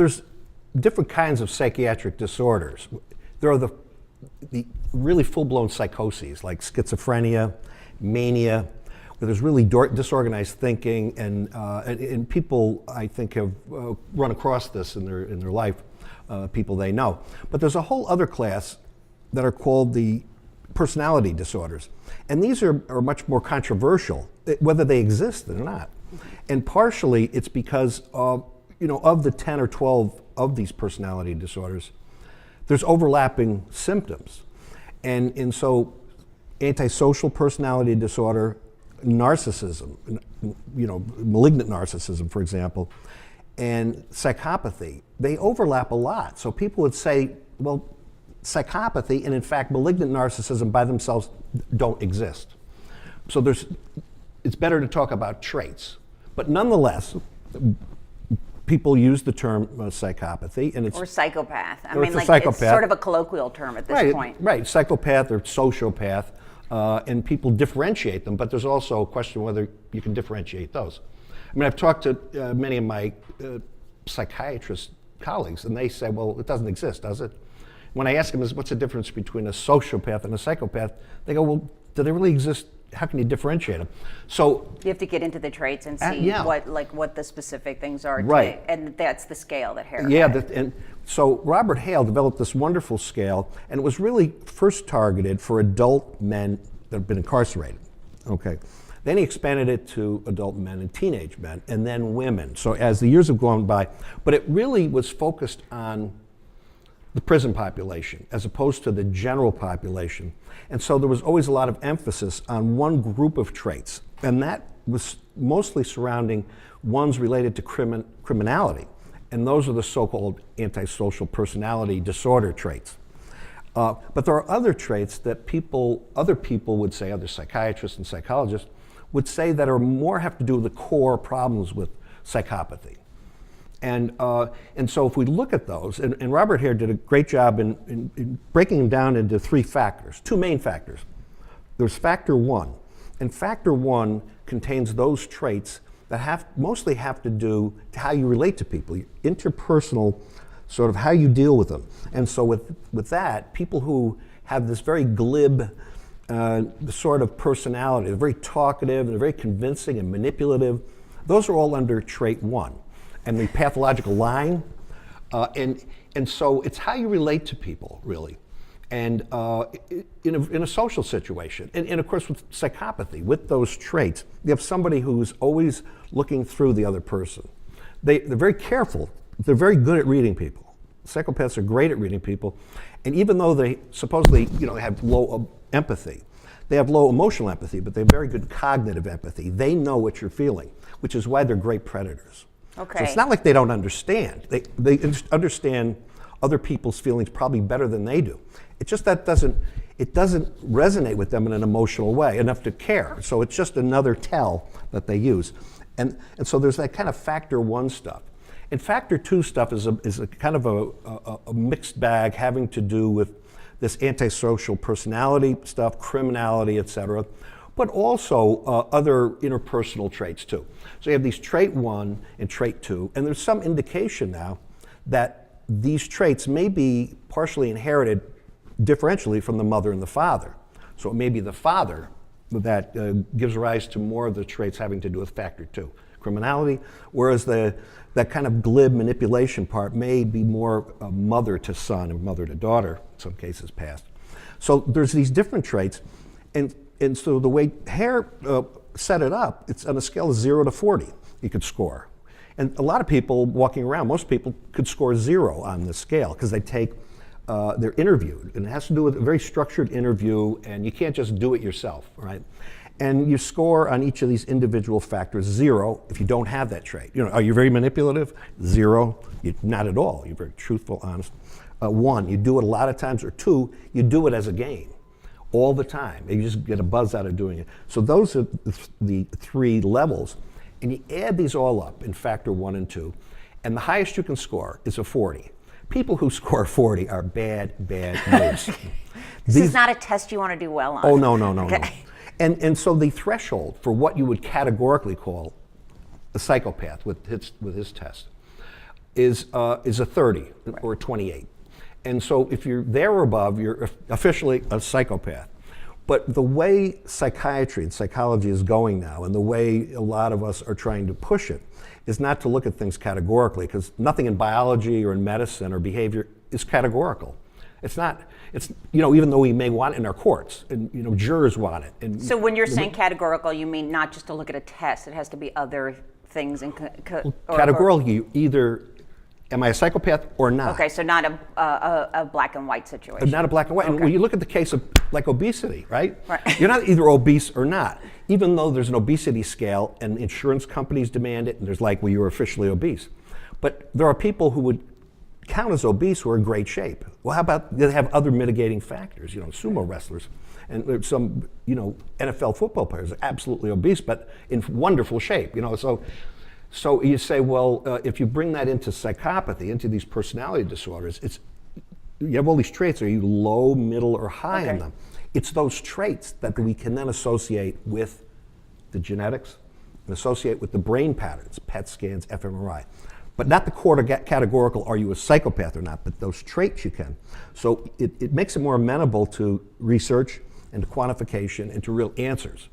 there's different kinds of psychiatric disorders. There are the really full-blown psychoses like schizophrenia, mania, where there's really disorganized thinking, and people I think have run across this in their life, people they know. But there's a whole other class that are called the personality disorders, and these are much more controversial, whether they exist or not. And partially it's because of the 10 or 12 of these personality disorders, there's overlapping symptoms. And so antisocial personality disorder, narcissism, malignant narcissism, for example, and psychopathy, they overlap a lot. So people would say, well, psychopathy and in fact malignant narcissism by themselves don't exist. So it's better to talk about traits. But nonetheless, people use the term psychopathy, and or psychopath. Psychopath. It's sort of a colloquial term at this point. Right, psychopath or sociopath, and people differentiate them, but there's also a question whether you can differentiate those. I mean, I've talked to many of my psychiatrist colleagues, and they say, well, it doesn't exist, does it? When I ask them, what's the difference between a sociopath and a psychopath, they go, well, do they really exist? How can you differentiate them? So you have to get into the traits and see what the specific things are. Right. And that's the scale that Hare had. And so Robert Hale developed this wonderful scale, and it was really first targeted for adult men that have been incarcerated. Okay. Then he expanded it to adult men and teenage men, and then women. So as the years have gone by, but it really was focused on the prison population as opposed to the general population. And so there was always a lot of emphasis on one group of traits, and that was mostly surrounding ones related to criminality. And those are the so-called antisocial personality disorder traits. But there are other traits that other people would say, other psychiatrists and psychologists would say that are more have to do with the core problems with psychopathy. And so if we look at those, and Robert Hare did a great job in breaking them down into three factors, two main factors. There's factor one, and factor one contains those traits that mostly have to do to how you relate to people, interpersonal, sort of how you deal with them. And so with that, people who have this very glib sort of personality, they're very talkative, they're very convincing and manipulative, those are all under trait one. And the pathological lying, and so it's how you relate to people, really, and in a social situation, and of course with psychopathy, with those traits, you have somebody who's always looking through the other person. They're very careful. They're very good at reading people. Psychopaths are great at reading people, and even though they supposedly have low empathy, they have low emotional empathy, but they have very good cognitive empathy. They know what you're feeling, which is why they're great predators. Okay. So it's not like they don't understand. They understand other people's feelings probably better than they do. It's just that it doesn't resonate with them in an emotional way enough to care. So it's just another tell that they use. And so there's that kind of factor one stuff. And factor two stuff is a kind of a mixed bag having to do with this antisocial personality stuff, criminality, et cetera, but also other interpersonal traits too. So you have these trait one and trait two, and there's some indication now that these traits may be partially inherited differentially from the mother and the father. So it may be the father that gives rise to more of the traits having to do with factor two, criminality, whereas that kind of glib manipulation part may be more mother to son and mother to daughter, in some cases past. So there's these different traits, and so the way Hare set it up, it's on a scale of 0 to 40 you could score. And a lot of people walking around, most people could score 0 on this scale because they take, they're interviewed. And it has to do with a very structured interview, and you can't just do it yourself, right? And you score on each of these individual factors 0 if you don't have that trait. Are you very manipulative? 0, not at all. You're very truthful, honest. 1, you do it a lot of times, or 2, you do it as a game. All the time. You just get a buzz out of doing it. So those are the three levels. And you add these all up in factor 1 and 2, and the highest you can score is a 40. People who score 40 are bad news. This is not a test you want to do well on. Oh, no. Okay. And so the threshold for what you would categorically call a psychopath with his test is a 30 or a 28. And so if you're there or above, you're officially a psychopath. But the way psychiatry and psychology is going now, and the way a lot of us are trying to push it, is not to look at things categorically, because nothing in biology or in medicine or behavior is categorical. It's not, even though we may want it in our courts, and jurors want it. And, so when you're saying categorical, you mean not just to look at a test, it has to be other things. Categorical, you either, am I a psychopath or not? Okay, so not a black and white situation. Not a black and white. Okay. And when you look at the case of like obesity, right? Right. You're not either obese or not, even though there's an obesity scale and insurance companies demand it, and there's like, well, you're officially obese. But there are people who would count as obese who are in great shape. Well, how about they have other mitigating factors? Sumo wrestlers and there's some, NFL football players are absolutely obese, but in wonderful shape. So you say, well, if you bring that into psychopathy, into these personality disorders, you have all these traits. Are you low, middle, or high in them? It's those traits that we can then associate with the genetics and associate with the brain patterns, PET scans, fMRI. But not the categorical, are you a psychopath or not, but those traits you can. So it makes it more amenable to research and to quantification and to real answers.